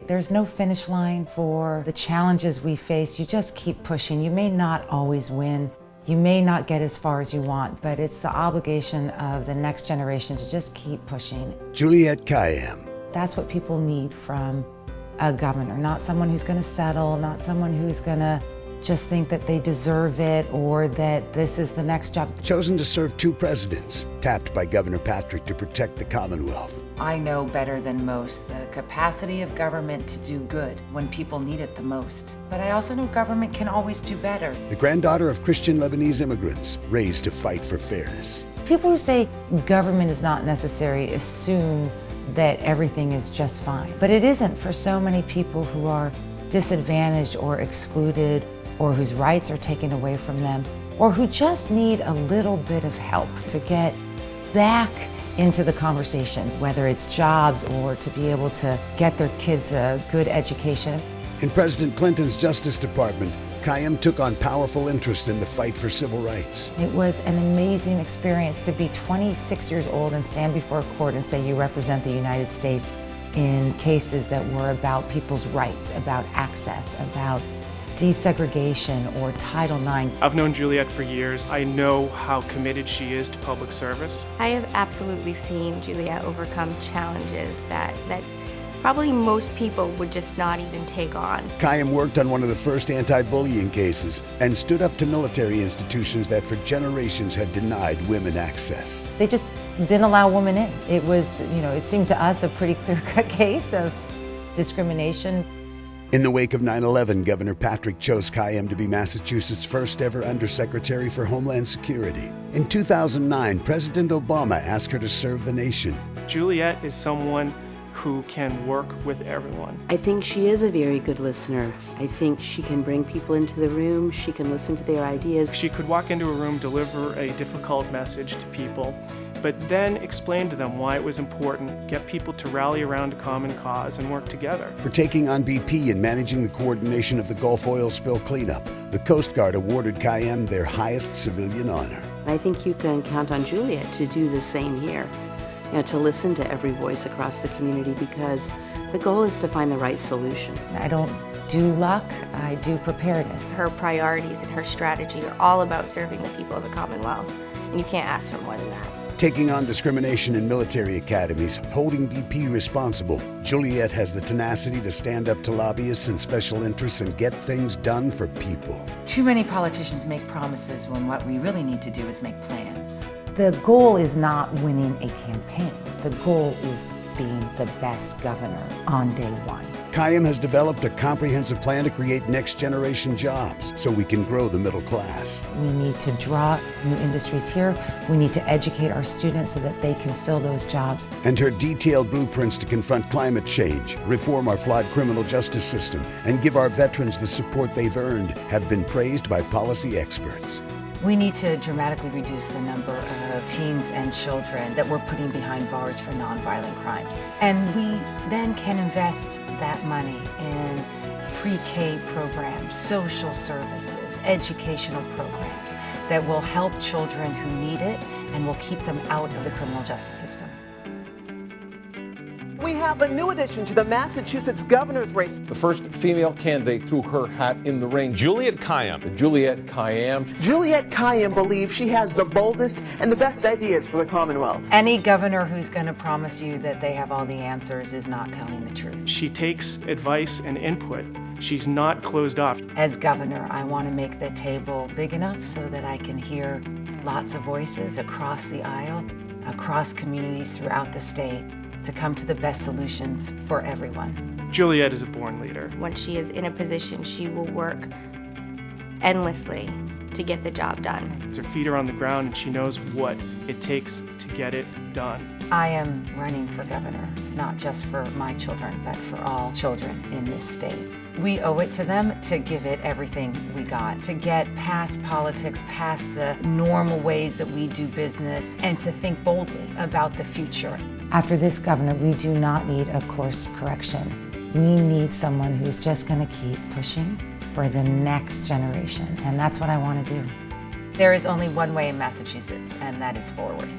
There's no finish line for the challenges we face. You just keep pushing. You may not always win. You may not get as far as you want, but it's the obligation of the next generation to just keep pushing. Juliette Kayyem. That's what people need from a governor, not someone who's going to settle, not someone who's going to just think that they deserve it or that this is the next job. Chosen to serve 2 presidents, tapped by Governor Patrick to protect the Commonwealth. I know better than most the capacity of government to do good when people need it the most. But I also know government can always do better. The granddaughter of Christian Lebanese immigrants, raised to fight for fairness. People who say government is not necessary assume that everything is just fine. But it isn't for so many people who are disadvantaged or excluded, or whose rights are taken away from them, or who just need a little bit of help to get back into the conversation, whether it's jobs or to be able to get their kids a good education. In President Clinton's Justice Department, Kayyem took on powerful interest in the fight for civil rights. It was an amazing experience to be 26 years old and stand before a court and say you represent the United States in cases that were about people's rights, about access, about desegregation or Title IX. I've known Juliette for years. I know how committed she is to public service. I have absolutely seen Juliette overcome challenges that probably most people would just not even take on. Kayyem worked on one of the first anti-bullying cases and stood up to military institutions that for generations had denied women access. They just didn't allow women in. It was, it seemed to us a pretty clear-cut case of discrimination. In the wake of 9/11, Governor Patrick chose Kayyem to be Massachusetts' first ever Undersecretary for Homeland Security. In 2009, President Obama asked her to serve the nation. Juliette is someone who can work with everyone. I think she is a very good listener. I think she can bring people into the room, she can listen to their ideas. She could walk into a room, deliver a difficult message to people, but then explain to them why it was important, get people to rally around a common cause and work together. For taking on BP and managing the coordination of the Gulf oil spill cleanup, the Coast Guard awarded Kayyem their highest civilian honor. I think you can count on Juliette to do the same here. To listen to every voice across the community, because the goal is to find the right solution. I don't do luck, I do preparedness. Her priorities and her strategy are all about serving the people of the Commonwealth, and you can't ask for more than that. Taking on discrimination in military academies, holding BP responsible, Juliette has the tenacity to stand up to lobbyists and special interests and get things done for people. Too many politicians make promises when what we really need to do is make plans. The goal is not winning a campaign. The goal is being the best governor on day one. Kayyem has developed a comprehensive plan to create next-generation jobs so we can grow the middle class. We need to draw new industries here. We need to educate our students so that they can fill those jobs. And her detailed blueprints to confront climate change, reform our flawed criminal justice system, and give our veterans the support they've earned have been praised by policy experts. We need to dramatically reduce the number of teens and children that we're putting behind bars for nonviolent crimes. And we then can invest that money in pre-K programs, social services, educational programs that will help children who need it and will keep them out of the criminal justice system. We have a new addition to the Massachusetts governor's race. The first female candidate threw her hat in the ring. Juliette Kayyem. Juliette Kayyem. Juliette Kayyem believes she has the boldest and the best ideas for the Commonwealth. Any governor who's going to promise you that they have all the answers is not telling the truth. She takes advice and input. She's not closed off. As governor, I want to make the table big enough so that I can hear lots of voices across the aisle, across communities throughout the state, to come to the best solutions for everyone. Juliette is a born leader. Once she is in a position, she will work endlessly to get the job done. Her feet are on the ground and she knows what it takes to get it done. I am running for governor, not just for my children, but for all children in this state. We owe it to them to give it everything we got, to get past politics, past the normal ways that we do business, and to think boldly about the future. After this governor, we do not need a course correction. We need someone who's just going to keep pushing for the next generation, and that's what I want to do. There is only one way in Massachusetts, and that is forward.